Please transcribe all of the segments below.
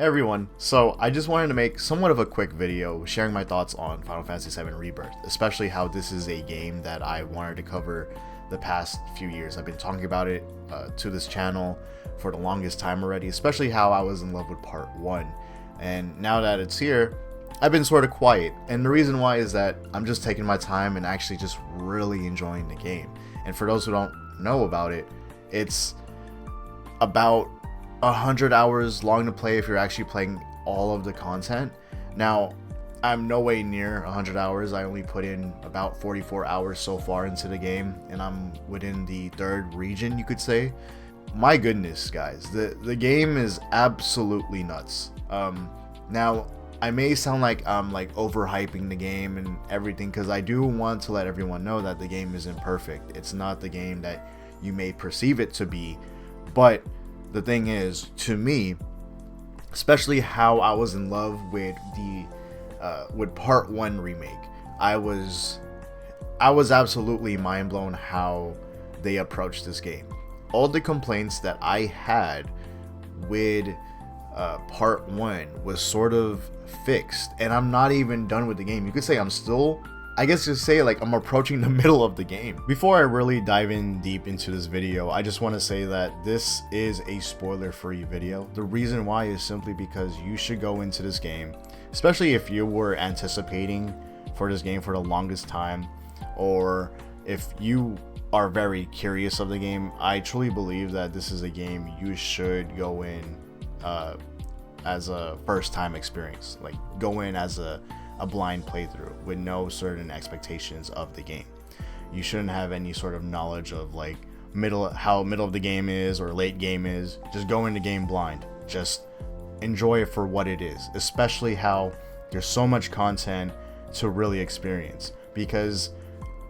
Hey everyone, so I just wanted to make somewhat of a quick video sharing my thoughts on Final Fantasy VII Rebirth, especially how this is a game that I wanted to cover the past few years. I've been talking about it to this channel for the longest time already, especially how I was in love with part 1. And now that it's here, I've been sort of quiet, and the reason why is that I'm just taking my time and actually just really enjoying the game. And for those who don't know about it, it's about 100 hours long to play if you're actually playing all of the content. Now, I'm no way near 100 hours. I only put in about 44 hours so far into the game, and I'm within the 3rd region, you could say. My goodness, guys, the game is absolutely nuts. Now, I may sound like I'm like overhyping the game and everything, because I do want to let everyone know that the game isn't perfect. It's not the game that you may perceive it to be, but the thing is, to me, especially how I was in love with the with part 1 remake, I was absolutely mind blown how they approached this game. All the complaints that I had with part 1 was sort of fixed, and I'm not even done with the game. You could say I'm still, I guess you say, like, I'm approaching the middle of the game. Before I really dive in deep into this video, I just want to say that this is a spoiler-free video. The reason why is simply because you should go into this game, especially if you were anticipating for this game for the longest time, or if you are very curious of the game. I truly believe that this is a game you should go in as a first-time experience. Like, go in as a blind playthrough with no certain expectations of the game. You shouldn't have any sort of knowledge of like how middle of the game is or late game is. Just go into game blind. Just enjoy it for what it is, especially how there's so much content to really experience. Because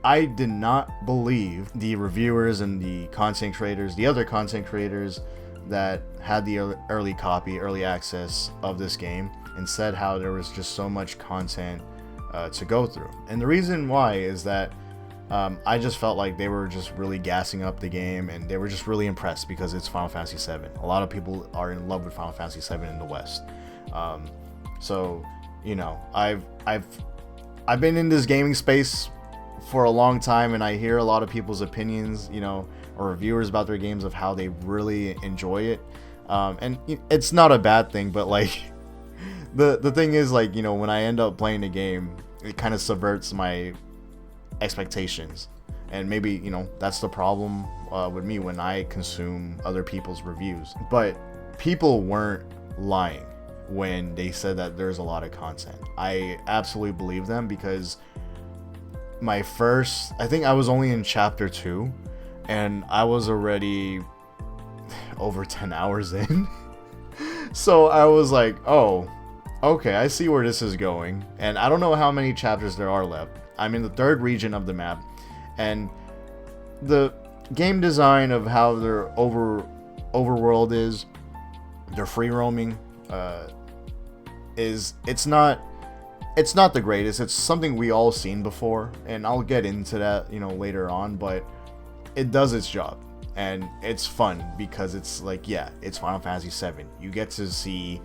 I did not believe the reviewers and the content creators, the other content creators that had the early access of this game, and said how there was just so much content to go through. And the reason why is that I just felt like they were just really gassing up the game, and they were just really impressed because it's Final Fantasy VII. A lot of people are in love with Final Fantasy VII in the West. So, you know, I've been in this gaming space for a long time, and I hear a lot of people's opinions, you know, or reviewers about their games of how they really enjoy it. And it's not a bad thing, but like, the thing is, like, you know, when I end up playing the game, it kind of subverts my expectations, and maybe, you know, that's the problem with me when I consume other people's reviews. But people weren't lying when they said that there's a lot of content. I absolutely believe them, because I think I was only in chapter 2, and I was already over 10 hours in. So I was like, oh, okay, I see where this is going. And I don't know how many chapters there are left. I'm in the 3rd region of the map, and the game design of how their overworld is, their free roaming, it's not the greatest. It's something we all seen before, and I'll get into that, you know, later on, but it does its job. And it's fun because it's like, yeah, it's Final Fantasy VII. You get to see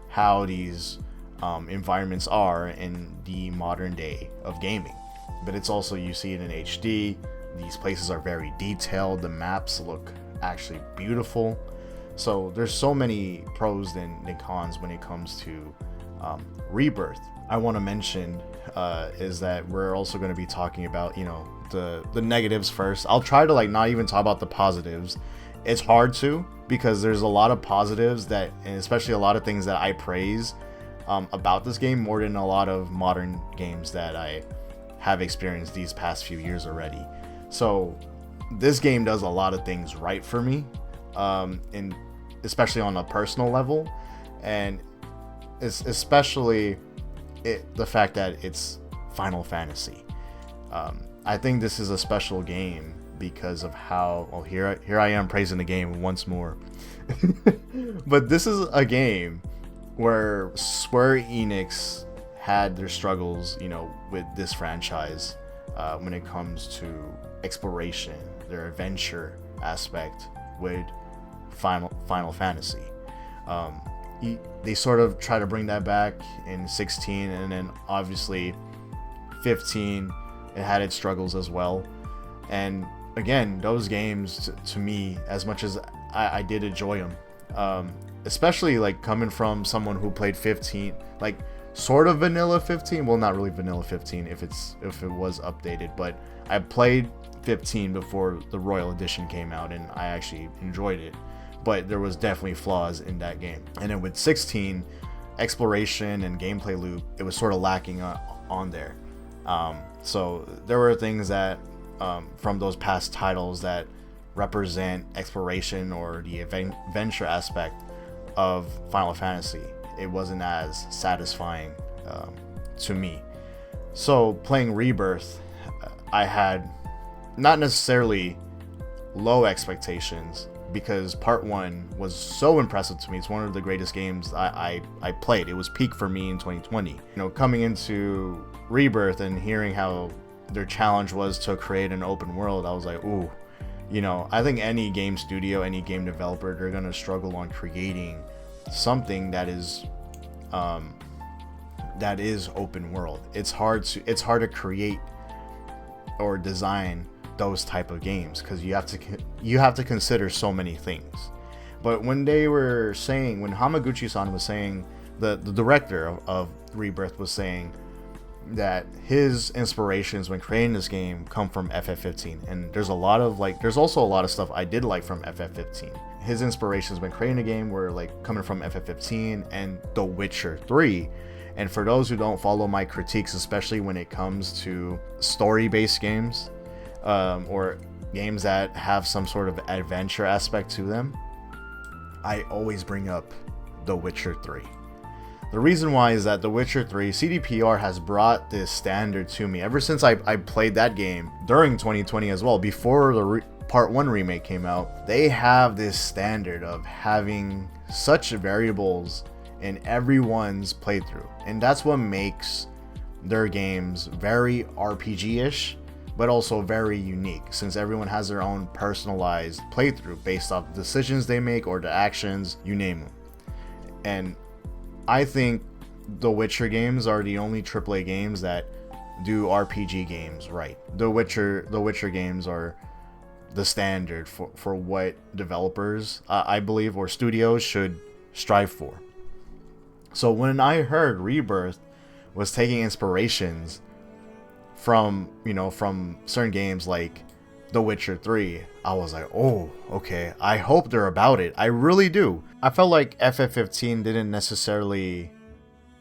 how these environments are in the modern day of gaming, but it's also, you see it in HD. These places are very detailed. The maps look actually beautiful. So there's so many pros than cons when it comes to Rebirth. I want to mention is that we're also going to be talking about, you know, the negatives first. I'll try to like not even talk about the positives. It's hard to, because there's a lot of positives that, and especially a lot of things that I praise about this game more than a lot of modern games that I have experienced these past few years already. So this game does a lot of things right for me, and especially on a personal level, and it's especially the fact that it's Final Fantasy. I think this is a special game because of how, well, here I am praising the game once more. But this is a game where Square Enix had their struggles, you know, with this franchise when it comes to exploration, their adventure aspect with Final Fantasy. they sort of try to bring that back in 16, and then obviously 15, it had its struggles as well. And again, those games to me, as much as I did enjoy them, especially like coming from someone who played 15, like sort of vanilla 15, well, not really vanilla 15 if it was updated, but I played 15 before the Royal Edition came out, and I actually enjoyed it, but there was definitely flaws in that game. And then with 16, exploration and gameplay loop, it was sort of lacking on there. So there were things that from those past titles that represent exploration or the adventure aspect of Final Fantasy. It wasn't as satisfying to me. So playing Rebirth, I had not necessarily low expectations, because part 1 was so impressive to me. It's one of the greatest games I played. It was peak for me in 2020. You know, coming into Rebirth and hearing how their challenge was to create an open world, I was like, ooh, you know, I think any game studio, any game developer, they're gonna struggle on creating something that is open world. It's hard to create or design those type of games, because you have to consider so many things. But when Hamaguchi-san was saying, the director of Rebirth was saying that his inspirations when creating this game come from FF15, and there's also a lot of stuff I did like from FF15. His inspirations when creating a game were like coming from FF15 and The Witcher 3. And for those who don't follow my critiques, especially when it comes to story-based games, or games that have some sort of adventure aspect to them, I always bring up The Witcher 3. The reason why is that The Witcher 3, CDPR has brought this standard to me ever since I played that game during 2020 as well. Before the Part 1 remake came out, they have this standard of having such variables in everyone's playthrough. And that's what makes their games very RPG-ish, but also very unique, since everyone has their own personalized playthrough based off the decisions they make or the actions, you name them. And I think the Witcher games are the only AAA games that do RPG games right. The Witcher games are the standard for what developers, I believe, or studios should strive for. So when I heard Rebirth was taking inspirations from certain games like The Witcher 3, I was like, oh, okay, I hope they're about it. I really do. I felt like FF15 didn't necessarily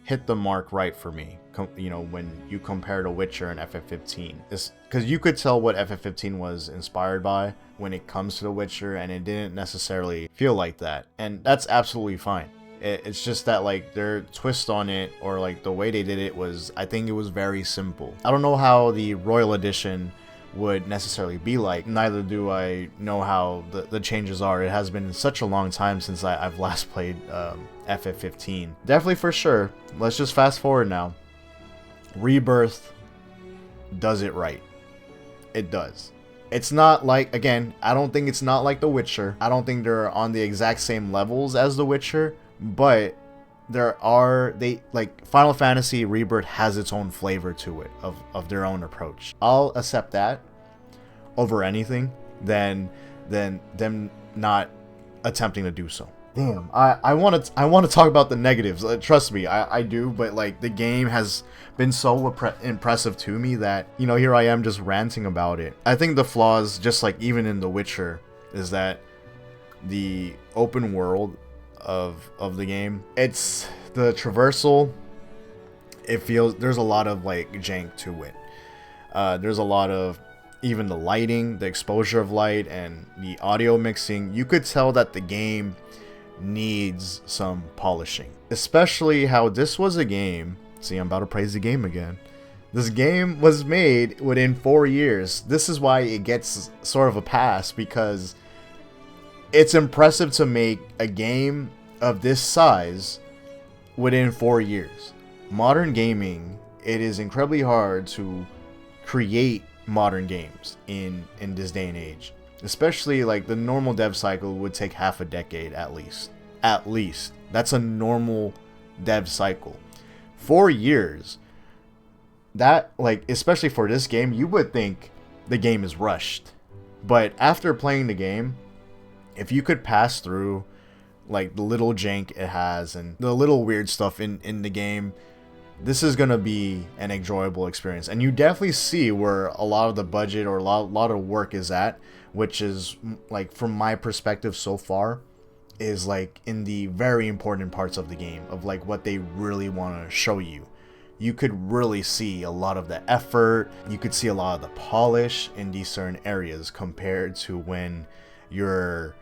hit the mark right for me, when you compare The Witcher and FF15. Because you could tell what FF15 was inspired by when it comes to The Witcher, and it didn't necessarily feel like that. And that's absolutely fine. It's just that like their twist on it, or like the way they did it, I think it was very simple. I don't know how the Royal Edition would necessarily be like. Neither do I know how the changes are. It has been such a long time since I've last played FF15. Definitely for sure. Let's just fast forward now. Rebirth does it right. It does. It's not like, again, I don't think it's not like The Witcher. I don't think they're on the exact same levels as The Witcher. But Final Fantasy Rebirth has its own flavor to it, of their own approach. I'll accept that over anything than them not attempting to do so. Damn, I want to talk about the negatives. Trust me, I do. But like, the game has been so impressive to me that, here I am just ranting about it. I think the flaws, just like even in The Witcher, is that the open world of the game, it's the traversal, it feels there's a lot of like jank to it. There's a lot of, even the lighting, the exposure of light, and the audio mixing. You could tell that the game needs some polishing, especially how this was a game. See, I'm about to praise the game again. This game was made within 4 years. This is why it gets sort of a pass, because it's impressive to make a game of this size within 4 years. Modern gaming, it is incredibly hard to create modern games in this day and age. Especially like the normal dev cycle would take half a decade at least. at least. That's a normal dev cycle. 4 years, that, like, especially for this game, you would think the game is rushed. But after playing the game, if you could pass through like the little jank it has and the little weird stuff in the game, this is gonna be an enjoyable experience. And you definitely see where a lot of the budget or a lot of work is at, which is, like, from my perspective so far, is like in the very important parts of the game, of like what they really want to show you. You could really see a lot of the effort, you could see a lot of the polish in these certain areas compared to when you're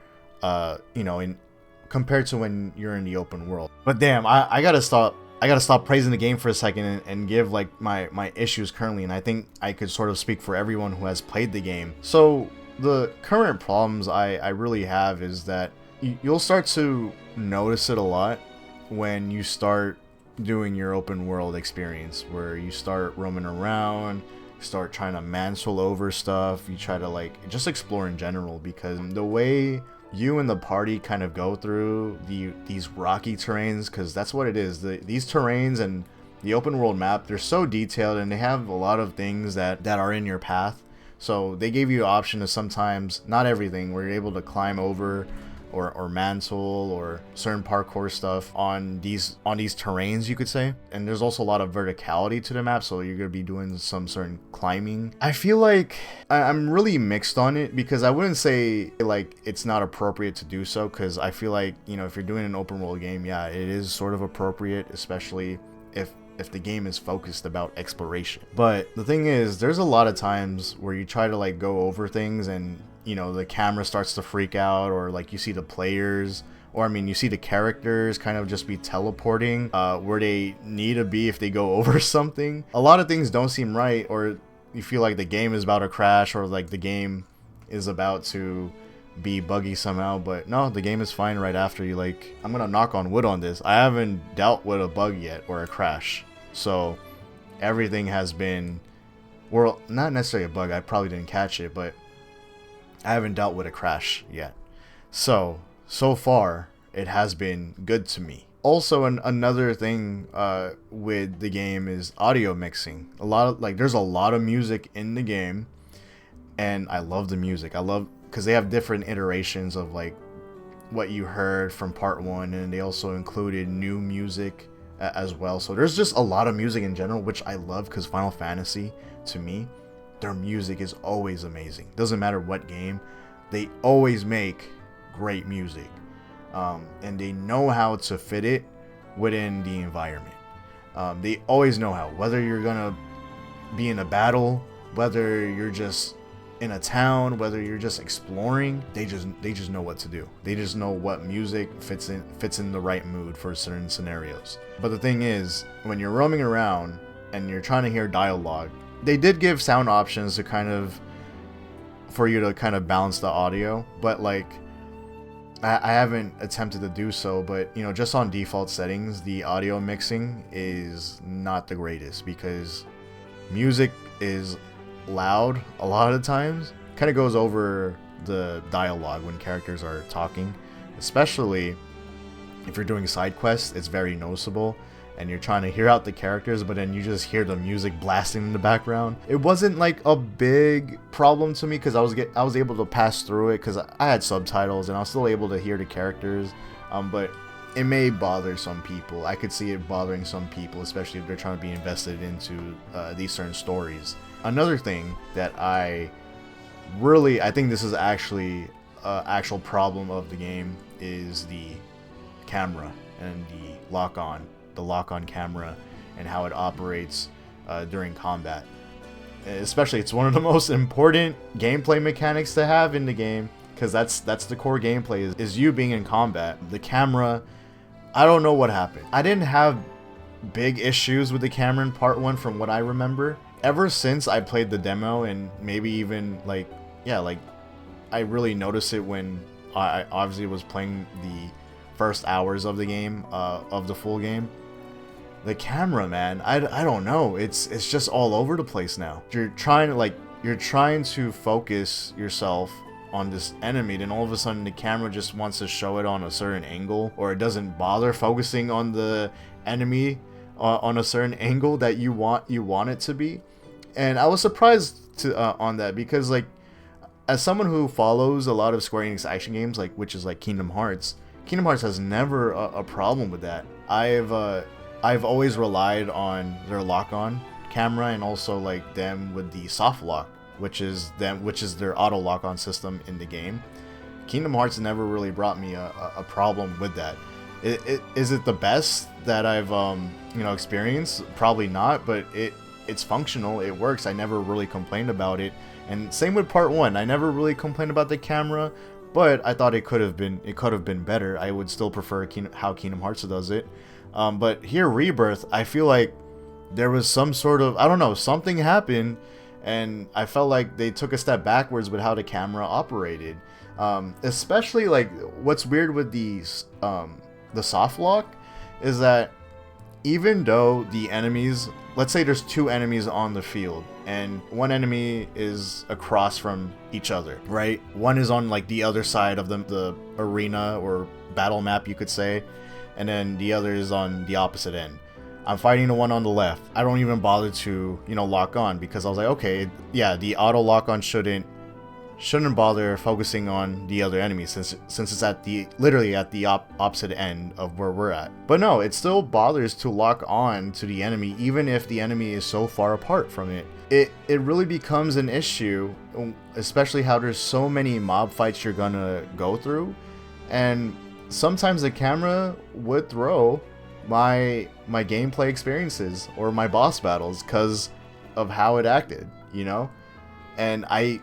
compared to when you're in the open world. But damn, I gotta stop praising the game for a second and give like my issues currently, and I think I could sort of speak for everyone who has played the game. So the current problems I really have is that you'll start to notice it a lot when you start doing your open world experience, where you start roaming around, start trying to mansole over stuff, you try to like just explore in general, because the way you and the party kind of go through these rocky terrains, because that's what it is. These terrains and the open world map, they're so detailed and they have a lot of things that are in your path. So they gave you the option to sometimes, not everything, where you're able to climb over or mantle or certain parkour stuff on these terrains, you could say. And there's also a lot of verticality to the map, so you're gonna be doing some certain climbing. I feel like I'm really mixed on it, because I wouldn't say like it's not appropriate to do so, because I feel like, you know, if you're doing an open world game, yeah, it is sort of appropriate, especially if the game is focused about exploration. But the thing is, there's a lot of times where you try to like go over things and, you know, the camera starts to freak out, or like you see the players, or I mean you see the characters kind of just be teleporting where they need to be if they go over something. A lot of things don't seem right, or you feel like the game is about to crash, or like the game is about to be buggy somehow. But no, the game is fine right after you. Like, I'm gonna knock on wood on this, I haven't dealt with a bug yet or a crash, so everything has been, well, not necessarily a bug, I probably didn't catch it, but I haven't dealt with a crash yet. So far it has been good to me. Also, another thing with the game is audio mixing. There's a lot of music in the game, and I love the music. I love, because they have different iterations of like what you heard from part 1, and they also included new music as well. So there's just a lot of music in general, which I love, because Final Fantasy, to me, their music is always amazing. Doesn't matter what game, they always make great music, and they know how to fit it within the environment. They always know how, whether you're gonna be in a battle, whether you're just in a town, whether you're just exploring, they just know what to do. They just know what music fits in the right mood for certain scenarios. But the thing is, when you're roaming around and you're trying to hear dialogue, they did give sound options to kind of, for you to kind of balance the audio, but like I haven't attempted to do so. But you know, just on default settings, the audio mixing is not the greatest, because music is loud a lot of the times, kind of goes over the dialogue when characters are talking, especially if you're doing side quests. It's very noticeable, and you're trying to hear out the characters, but then you just hear the music blasting in the background. It wasn't like a big problem to me, because I was able to pass through it, because I had subtitles and I was still able to hear the characters. But it may bother some people. I could see it bothering some people, especially if they're trying to be invested into these certain stories. Another thing that I think this is actually an actual problem of the game is the camera and the lock-on camera, and how it operates during combat. Especially, it's one of the most important gameplay mechanics to have in the game, because that's the core gameplay is you being in combat. The camera, I don't know what happened. I didn't have big issues with the camera in part 1 from what I remember. Ever since I played the demo, and maybe even like I really noticed it when I obviously was playing the first hours of the game, of the full game. The camera, man, I don't know, it's just all over the place now. You're trying to focus yourself on this enemy, then all of a sudden the camera just wants to show it on a certain angle, or it doesn't bother focusing on the enemy on a certain angle that you want it to be. And I was surprised to on that, because like, as someone who follows a lot of Square Enix action games, like, which is like Kingdom Hearts has never a problem with that. I've always relied on their lock-on camera, and also like them with the soft lock, which is their auto lock-on system in the game. Kingdom Hearts never really brought me a problem with that. Is it the best that I've experienced? Probably not, but it's functional. It works. I never really complained about it. And same with part 1. I never really complained about the camera, but I thought it could have been better. I would still prefer how Kingdom Hearts does it. But here, Rebirth, I feel like there was some sort of, I don't know, something happened, and I felt like they took a step backwards with how the camera operated. Especially like, what's weird with the soft lock is that even though the enemies, let's say there's 2 enemies on the field, and one enemy is across from each other, right? One is on like the other side of the arena or battle map, you could say, and then the other is on the opposite end. I'm fighting the one on the left. I don't even bother to, lock on, because I was like, okay, yeah, the auto lock on shouldn't bother focusing on the other enemy, since it's literally at the opposite end of where we're at. But no, it still bothers to lock on to the enemy, even if the enemy is so far apart from it. It really becomes an issue, especially how there's so many mob fights you're gonna go through, and sometimes the camera would throw my gameplay experiences or my boss battles because of how it acted, and I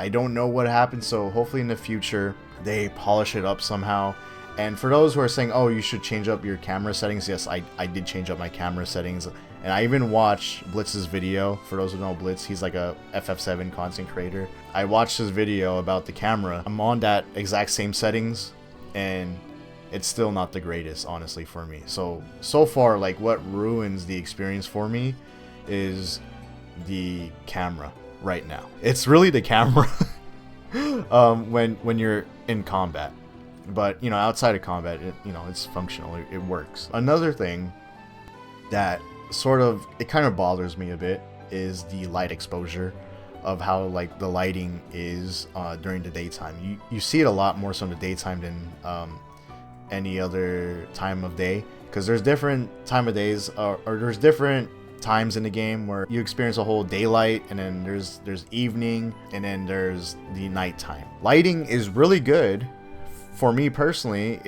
don't know what happened, so hopefully in the future they polish it up somehow. And for those who are saying, oh, you should change up your camera settings, yes, I did change up my camera settings, and I even watched Blitz's video. For those who know Blitz, he's like a FF7 content creator. I watched his video about the camera. I'm on that exact same settings, and it's still not the greatest, honestly, for me. So far, like, what ruins the experience for me is the camera right now. It's really the camera when you're in combat. But, outside of combat, it's functional. It works. Another thing that it kind of bothers me a bit is the light exposure of how, like, the lighting is during the daytime. You see it a lot more so in the daytime than any other time of day, because there's different time of days, or there's different times in the game where you experience a whole daylight, and then there's evening, and then there's the nighttime. Lighting is really good for me personally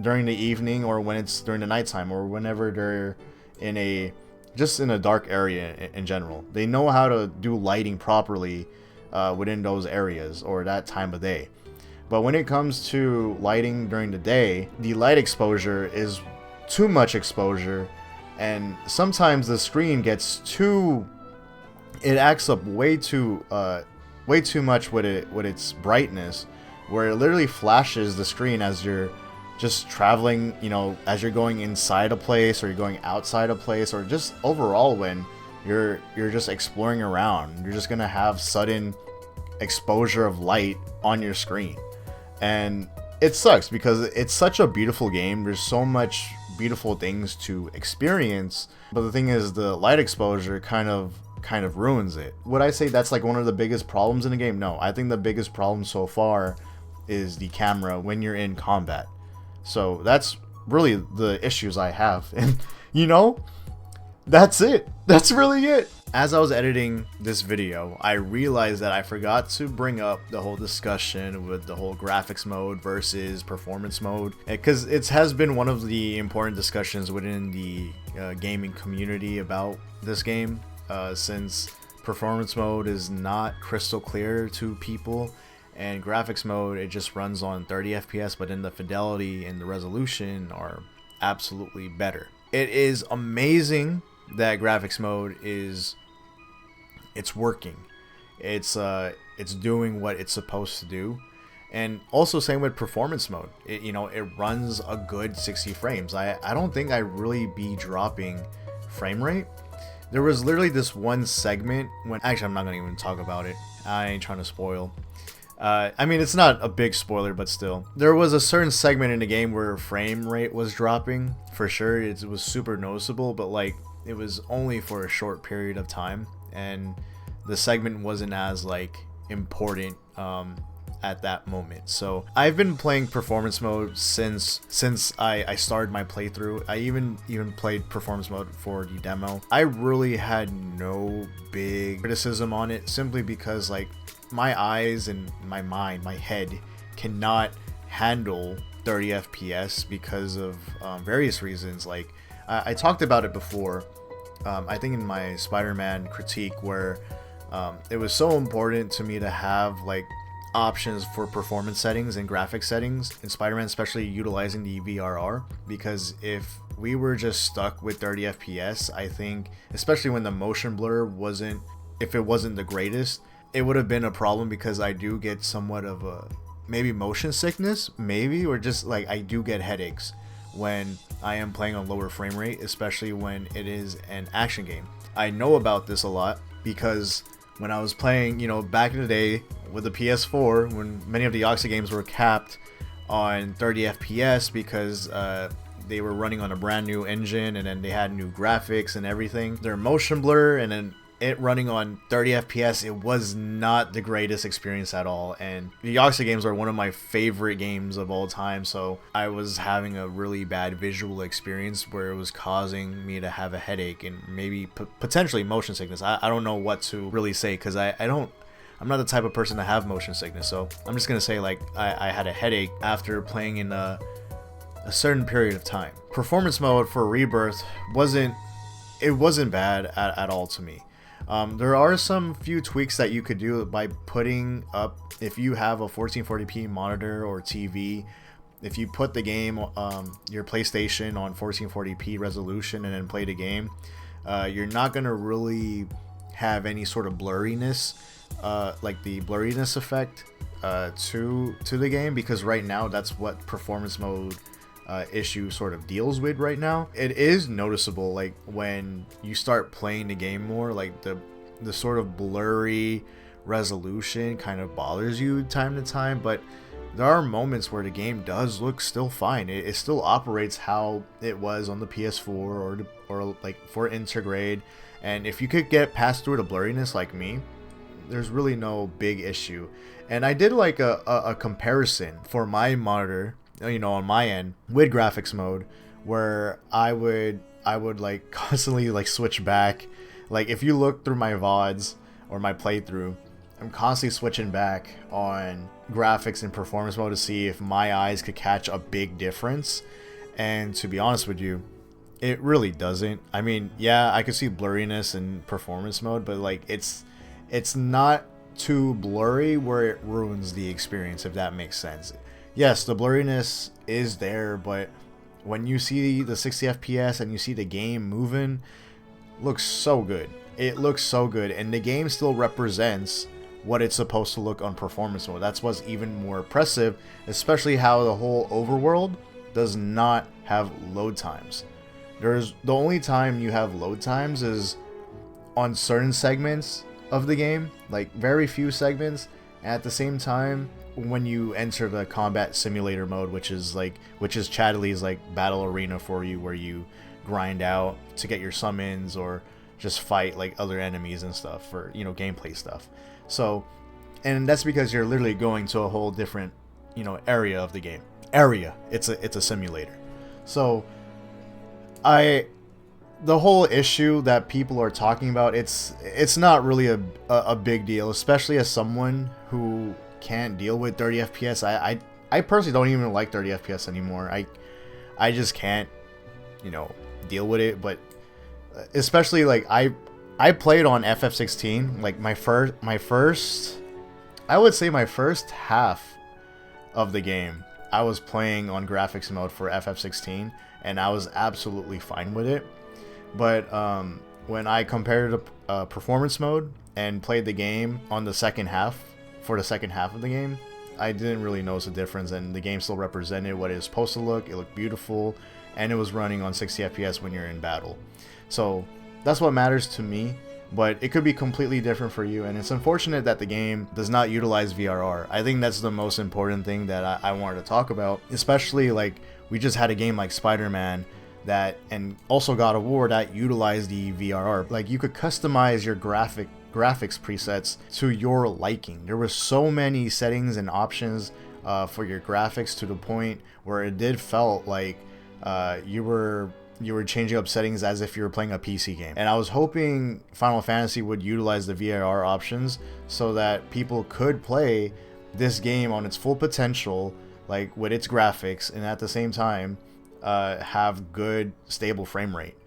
during the evening, or when it's during the nighttime, or whenever they're in a dark area in general. They know how to do lighting properly within those areas or that time of day. But when it comes to lighting during the day, the light exposure is too much exposure, and sometimes the screen gets it acts up way too much with its brightness, where it literally flashes the screen as you're just traveling, as you're going inside a place, or you're going outside a place, or just overall when you're just exploring around. You're just gonna have sudden exposure of light on your screen, and it sucks because it's such a beautiful game. There's so much beautiful things to experience, but the thing is, the light exposure kind of ruins it. Would I say that's like one of the biggest problems in the game? No, I think the biggest problem so far is the camera when you're in combat. So that's really the issues I have, and that's it. That's really it. As I was editing this video, I realized that I forgot to bring up the whole discussion with the whole graphics mode versus performance mode, because it has been one of the important discussions within the gaming community about this game, since performance mode is not crystal clear to people, and graphics mode, it just runs on 30 FPS, but then the fidelity and the resolution are absolutely better. It is amazing that graphics mode it's working. It's doing what it's supposed to do. And also same with performance mode. It runs a good 60 frames. I don't think I really be dropping frame rate. There was literally this one segment when, actually I'm not gonna even talk about it. I ain't trying to spoil. I mean, it's not a big spoiler, but still. There was a certain segment in the game where frame rate was dropping, for sure. It was super noticeable, but like, it was only for a short period of time, and the segment wasn't as like important at that moment. So I've been playing performance mode since I started my playthrough. I even played performance mode for the demo. I really had no big criticism on it, simply because like my eyes and my mind, my head cannot handle 30 FPS because of various reasons. Like I talked about it before, I think in my Spider-Man critique, where it was so important to me to have like options for performance settings and graphic settings in Spider-Man, especially utilizing the VRR, because if we were just stuck with 30 FPS, I think, especially when the motion blur wasn't the greatest, it would have been a problem, because I do get somewhat of a maybe motion sickness, maybe, or just like I do get headaches when I am playing on lower frame rate, especially when it is an action game. I know about this a lot because when I was playing, you know, back in the day with the PS4, when many of the Yoxi games were capped on 30 FPS because they were running on a brand new engine, and then they had new graphics and everything, their motion blur, and then it running on 30 FPS, it was not the greatest experience at all. And the Yoxi games are one of my favorite games of all time, so I was having a really bad visual experience where it was causing me to have a headache and maybe potentially motion sickness. I don't know what to really say, because I'm not the type of person to have motion sickness, so I'm just gonna say like I had a headache after playing in a certain period of time. Performance mode for Rebirth wasn't bad at all to me. There are some few tweaks that you could do by putting up, if you have a 1440p monitor or TV, if you put the game, your PlayStation on 1440p resolution and then play the game, you're not going to really have any sort of blurriness, like the blurriness effect to the game, because right now that's what performance mode issue sort of deals with right now. It is noticeable, like when you start playing the game more, like the sort of blurry resolution kind of bothers you time to time, but there are moments where the game does look still fine. It still operates how it was on the PS4 or like for Intergrade, and if you could get past through the blurriness like me, there's really no big issue. And I did like a comparison for my monitor, you know, on my end with graphics mode, where I would like constantly like switch back. Like if you look through my VODs or my playthrough, I'm constantly switching back on graphics and performance mode to see if my eyes could catch a big difference. And to be honest with you, it really doesn't. I mean, yeah, I could see blurriness in performance mode, but like it's not too blurry where it ruins the experience, if that makes sense. Yes, the blurriness is there, but when you see the 60 FPS and you see the game moving, looks so good. It looks so good, and the game still represents what it's supposed to look on performance mode. That's what's even more impressive, especially how the whole overworld does not have load times. The only time you have load times is on certain segments of the game, like very few segments, and at the same time when you enter the combat simulator mode, which is Chadley's like battle arena for you, where you grind out to get your summons or just fight like other enemies and stuff for, you know, gameplay stuff. So, and that's because you're literally going to a whole different, you know, area of the game. It's a simulator. So the whole issue that people are talking about, it's not really a big deal, especially as someone who can't deal with 30 FPS. I personally don't even like 30 FPS anymore. I just can't, you know, deal with it. But especially like I played on FF16, like my first I would say my first half of the game I was playing on graphics mode for FF16, and I was absolutely fine with it. But when I compared it to performance mode and played the game on the second half, for the second half of the game, I didn't really notice a difference, and the game still represented what it was supposed to look. It looked beautiful, and it was running on 60 FPS when you're in battle. So that's what matters to me. but it could be completely different for you, and it's unfortunate that the game does not utilize VRR. I think that's the most important thing that I wanted to talk about, especially like we just had a game like Spider-Man that, and also God of War, that utilized the VRR. Like you could customize your graphics presets to your liking. There were so many settings and options for your graphics, to the point where it did felt like you were changing up settings as if you were playing a PC game. And I was hoping Final Fantasy would utilize the VRR options so that people could play this game on its full potential, like with its graphics, and at the same time have good stable frame rate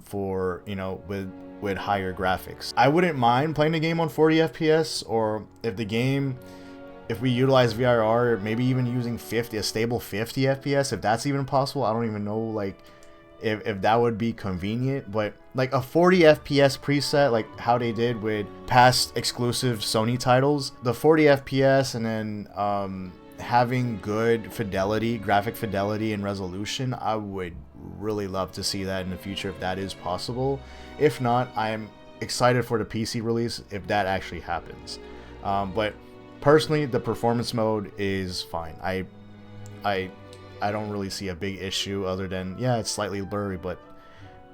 for, you know, with higher graphics. I wouldn't mind playing the game on 40 FPS, or if we utilize VRR, maybe even using a stable 50 FPS, if that's even possible. I don't even know like if that would be convenient, but like a 40 FPS preset, like how they did with past exclusive Sony titles, the 40 FPS, and then having good fidelity, graphic fidelity and resolution, I would really love to see that in the future if that is possible. If not, I'm excited for the PC release if that actually happens. But personally, the performance mode is fine. I don't really see a big issue, other than, yeah, it's slightly blurry, but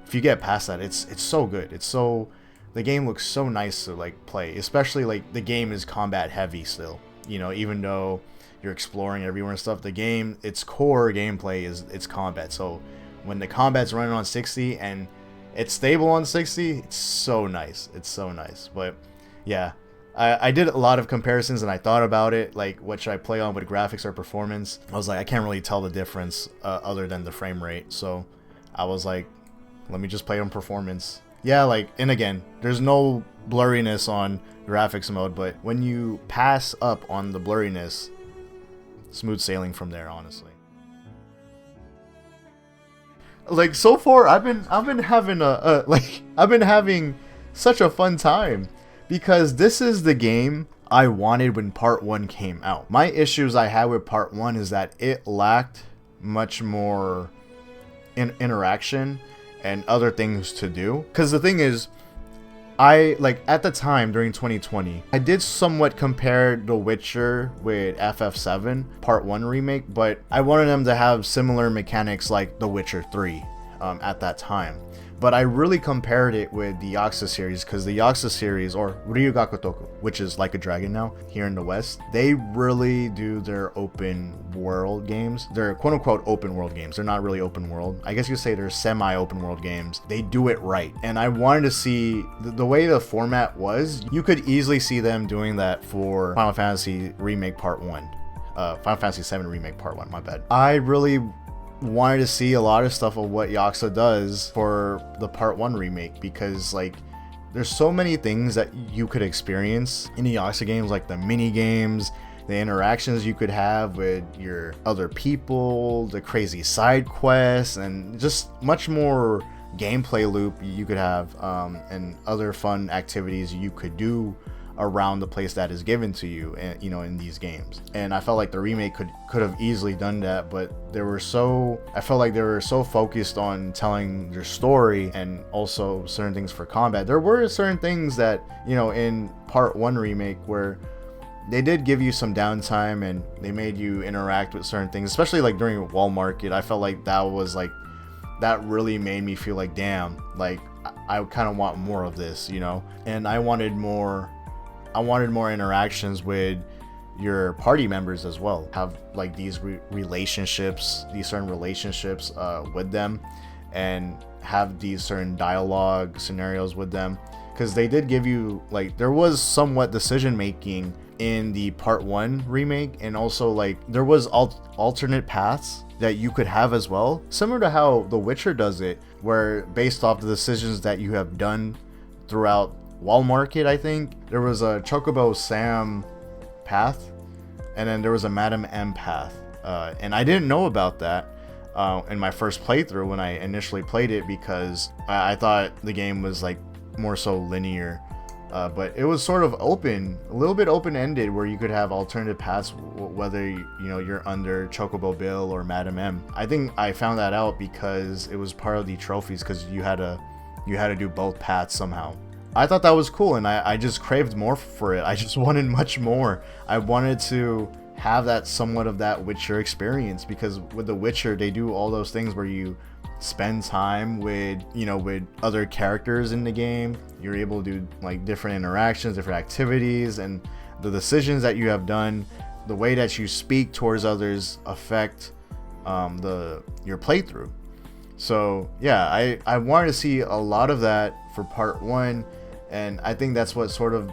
if you get past that, it's so good. The game looks so nice to like play, especially like the game is combat heavy still, you know, even though you're exploring everywhere and stuff, the game, its core gameplay is its combat. So when the combat's running on 60 and it's stable on 60, it's so nice. It's so nice. But yeah, I did a lot of comparisons and I thought about it, like what should I play on with graphics or performance. I was like, I can't really tell the difference other than the frame rate. So I was like, let me just play on performance. Yeah, like, and again, there's no blurriness on graphics mode, but when you pass up on the blurriness, smooth sailing from there, honestly. Like so far, I've been having I've been having such a fun time, because this is the game I wanted when Part 1 came out. My issues I had with Part 1 is that it lacked much more interaction and other things to do. Because the thing is, at the time during 2020, I did somewhat compare The Witcher with FF7 Part 1 remake, but I wanted them to have similar mechanics like The Witcher 3 at that time. But I really compared it with the Yakuza series, because the Yakuza series, or Ryugaku Toku, which is Like a Dragon now here in the West, they really do their open world games. They're quote unquote open world games. They're not really open world. I guess you could say they're semi open world games. They do it right. And I wanted to see the way the format was. You could easily see them doing that for Final Fantasy Remake Part 1. Final Fantasy 7 Remake Part 1, my bad. I really wanted to see a lot of stuff of what Yakuza does for the Part 1 remake, because like there's so many things that you could experience in the Yakuza games, like the mini games, the interactions you could have with your other people, the crazy side quests, and just much more gameplay loop you could have, and other fun activities you could do around the place that is given to you, and you know, in these games. And I felt like the remake could have easily done that, but I felt like they were so focused on telling their story and also certain things for combat. There were certain things that, you know, in Part 1 remake where they did give you some downtime and they made you interact with certain things, especially like during Wall Market. I felt like that really made me feel like, damn, like I kind of want more of this, you know. And I wanted more interactions with your party members as well. Have like these relationships, these certain relationships with them, and have these certain dialogue scenarios with them. Because they did give you, like, there was somewhat decision making in the Part 1 remake, and also like there was alternate paths that you could have as well, similar to how The Witcher does it, where based off the decisions that you have done throughout Wall Market, I think there was a Chocobo Sam path, and then there was a Madame M path, and I didn't know about that in my first playthrough when I initially played it, because I thought the game was like more so linear, but it was sort of open, a little bit open-ended, where you could have alternative paths, whether you're under Chocobo Bill or Madame M. I think I found that out because it was part of the trophies, because you had to do both paths somehow. I thought that was cool, and I just craved more for it. I just wanted much more. I wanted to have that somewhat of that Witcher experience, because with The Witcher they do all those things where you spend time with, you know, with other characters in the game. You're able to do like different interactions, different activities, and the decisions that you have done, the way that you speak towards others affect your playthrough. So yeah, I wanted to see a lot of that for part 1, and I think that's what sort of,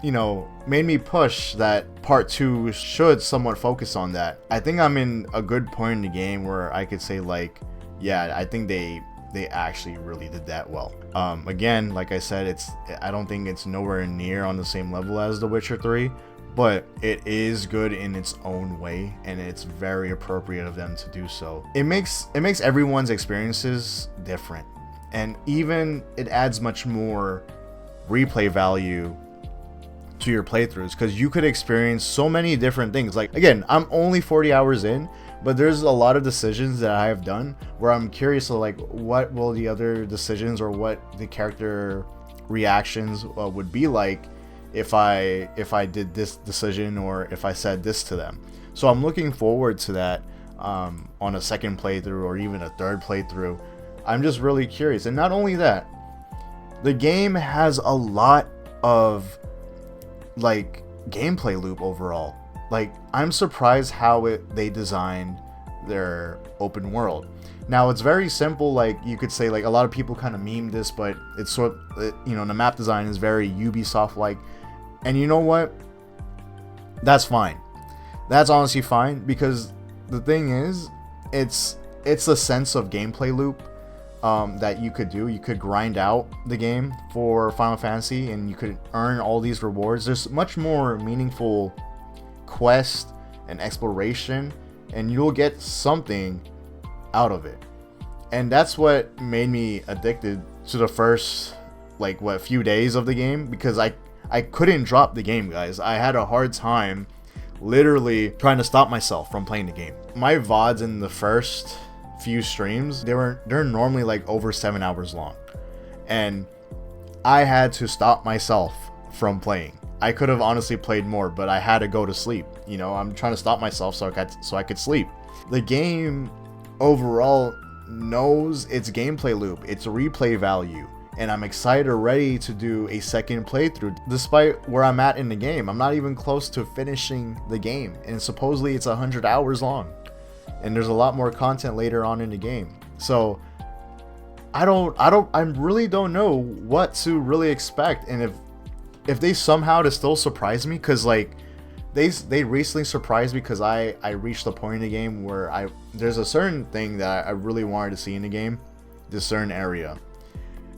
you know, made me push that part 2 should somewhat focus on that. I think I'm in a good point in the game where I could say like, yeah, I think they actually really did that well. Again, like I said, I don't think it's nowhere near on the same level as The Witcher 3, but it is good in its own way, and it's very appropriate of them to do so. It makes everyone's experiences different, and even it adds much more replay value to your playthroughs, because you could experience so many different things. Like, again, I'm only 40 hours in, but there's a lot of decisions that I have done where I'm curious to like, what will the other decisions or what the character reactions would be like if I did this decision, or if I said this to them. So I'm looking forward to that on a second playthrough or even a third playthrough. I'm just really curious. And not only that, the game has a lot of like gameplay loop overall. Like, I'm surprised how they designed their open world. Now, it's very simple. Like, you could say, like, a lot of people kind of meme this, but it's you know, the map design is very Ubisoft like. And you know what? That's fine. That's honestly fine, because the thing is, it's a sense of gameplay loop that you could do. You could grind out the game for Final Fantasy, and you could earn all these rewards. There's much more meaningful quest and exploration, and you'll get something out of it. And that's what made me addicted to the first like few days of the game, because I couldn't drop the game, guys. I had a hard time literally trying to stop myself from playing the game. My VODs in the first few streams, they're normally like over 7 hours long, and I had to stop myself from playing. I could have honestly played more, but I had to go to sleep. You know, I'm trying to stop myself so I could sleep. The game overall knows its gameplay loop, its replay value, and I'm excited already to do a second playthrough. Despite where I'm at in the game, I'm not even close to finishing the game, and supposedly it's 100 hours long, and there's a lot more content later on in the game. So I really don't know what to really expect, and if they somehow to still surprise me, because like they recently surprised me, because I reached the point in the game where there's a certain thing that I really wanted to see in the game, this certain area,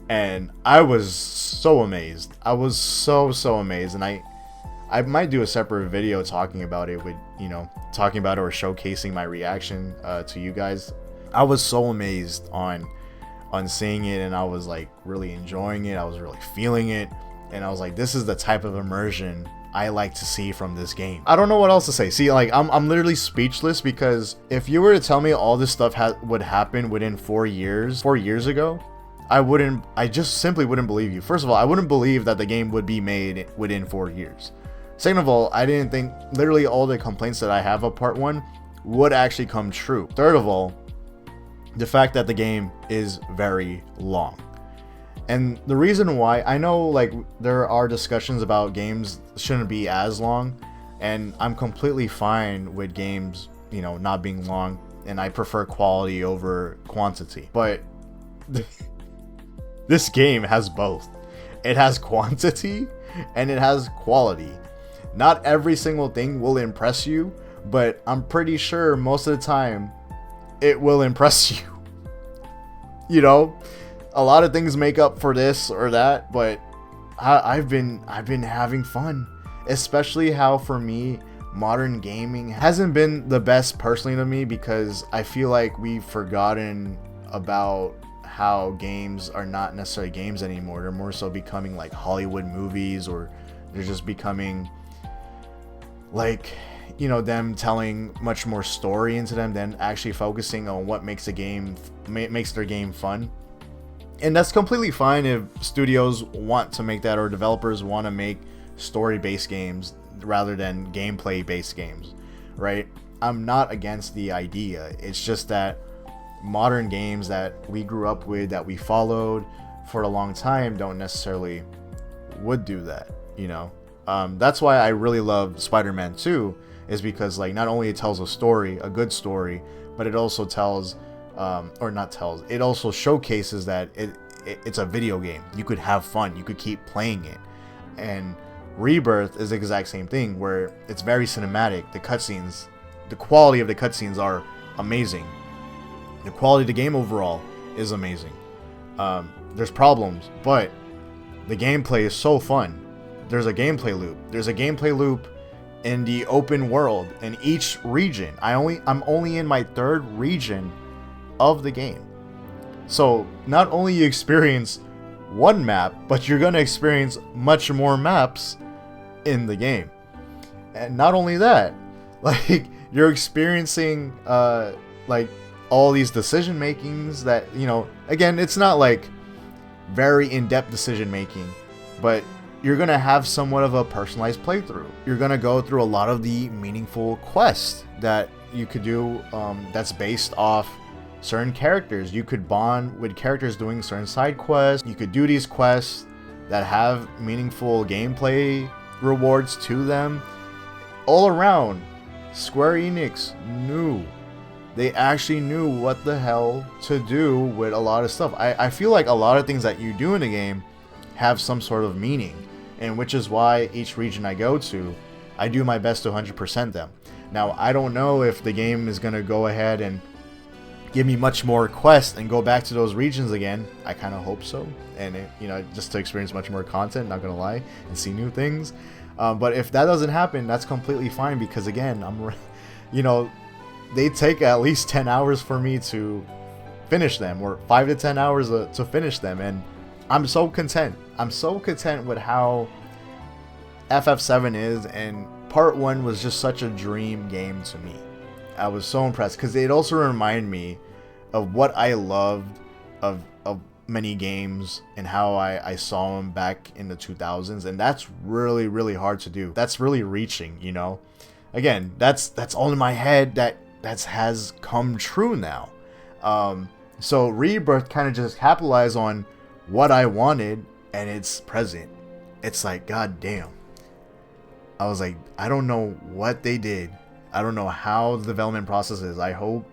and I was so amazed. I was so amazed, and I might do a separate video talking about it, with, you know, talking about it or showcasing my reaction to you guys. I was so amazed on seeing it, and I was like really enjoying it. I was really feeling it, and I was like, this is the type of immersion I like to see from this game. I don't know what else to say. See, like, I'm literally speechless, because if you were to tell me all this stuff would happen within 4 years ago, I just simply wouldn't believe you. First of all, I wouldn't believe that the game would be made within 4 years. Second of all, I didn't think literally all the complaints that I have of part 1 would actually come true. Third of all, the fact that the game is very long. And the reason why, I know like there are discussions about games shouldn't be as long, and I'm completely fine with games, you know, not being long, and I prefer quality over quantity. But this game has both. It has quantity and it has quality. Not every single thing will impress you, but I'm pretty sure most of the time it will impress you. You know, a lot of things make up for this or that, but I've been having fun. Especially how, for me, modern gaming hasn't been the best personally to me, because I feel like we've forgotten about how games are not necessarily games anymore. They're more so becoming like Hollywood movies, or they're just becoming like, you know, them telling much more story into them than actually focusing on what makes their game fun. And that's completely fine if studios want to make that, or developers want to make story-based games rather than gameplay-based games, right? I'm not against the idea. It's just that modern games that we grew up with, that we followed for a long time, don't necessarily would do that, you know? That's why I really love Spider-Man 2, is because, like, not only it tells a story, a good story, but it also tells, it also showcases that it's a video game. You could have fun. You could keep playing it. And Rebirth is the exact same thing, where it's very cinematic. The cutscenes, the quality of the cutscenes are amazing. The quality of the game overall is amazing. There's problems, but the gameplay is so fun. There's a gameplay loop. There's a gameplay loop in the open world in each region. I'm only in my 3rd region of the game. So not only you experience one map, but you're gonna experience much more maps in the game. And not only that, like, you're experiencing like all these decision makings that, you know, again, it's not like very in-depth decision making, but you're gonna have somewhat of a personalized playthrough. You're gonna go through a lot of the meaningful quests that you could do, that's based off certain characters. You could bond with characters doing certain side quests. You could do these quests that have meaningful gameplay rewards to them. All around, Square Enix knew. They actually knew what the hell to do with a lot of stuff. I feel like a lot of things that you do in the game have some sort of meaning, and which is why each region I go to, I do my best to 100% them. Now, I don't know if the game is going to go ahead and give me much more quests and go back to those regions again. I kind of hope so, and you know, just to experience much more content, not gonna lie, and see new things. But if that doesn't happen, that's completely fine, because again, you know, they take at least 10 hours for me to finish them, or 5 to 10 hours to finish them, and I'm so content. I'm so content with how FF7 is, and Part 1 was just such a dream game to me. I was so impressed, because it also reminded me of what I loved of many games, and how I saw them back in the 2000s, and that's really, really hard to do. That's really reaching, you know? Again, that's all in my head that has come true now. So Rebirth kind of just capitalized on what I wanted, and it's present. It's like, god damn. I was like, I don't know what they did. I don't know how the development process is. I hope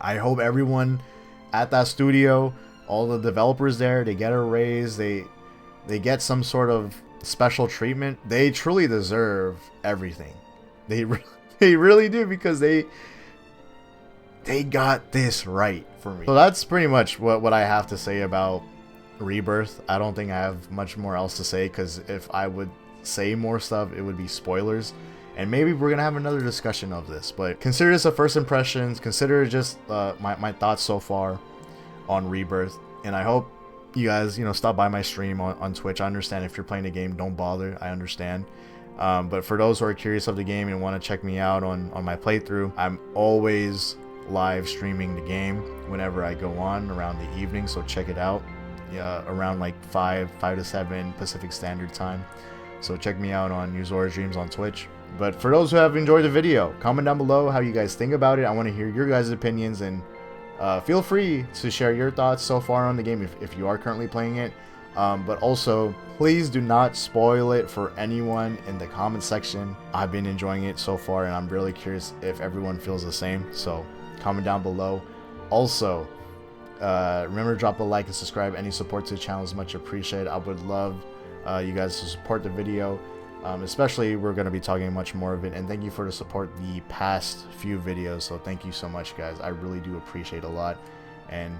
everyone at that studio, all the developers there, they get a raise, they get some sort of special treatment. They truly deserve everything. They really do, because they got this right for me. So that's pretty much what I have to say about Rebirth. I don't think I have much more else to say, because if I would say more stuff, it would be spoilers, and maybe we're gonna have another discussion of this. But consider this a first impressions. Consider just my thoughts so far on Rebirth, and I hope you guys, you know, stop by my stream on Twitch. I understand if you're playing the game, don't bother. I understand. But for those who are curious of the game and want to check me out on my playthrough, I'm always live streaming the game whenever I go on around the evening, so check it out. Around like 5 to 7 Pacific Standard Time. So check me out on Uzora Dreams on Twitch. But for those who have enjoyed the video, comment down below how you guys think about it. I want to hear your guys' opinions, and feel free to share your thoughts so far on the game if you are currently playing it. But also, please do not spoil it for anyone in the comment section. I've been enjoying it so far, and I'm really curious if everyone feels the same. So comment down below. Also, remember to drop a like and subscribe. Any support to the channel is much appreciated. I would love you guys to support the video. Especially, we're going to be talking much more of it, and thank you for the support the past few videos. So thank you so much, guys. I really do appreciate a lot, and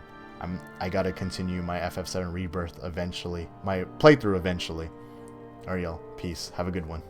I gotta continue my FF7 Rebirth eventually, my playthrough eventually. Alright, y'all, peace, have a good one.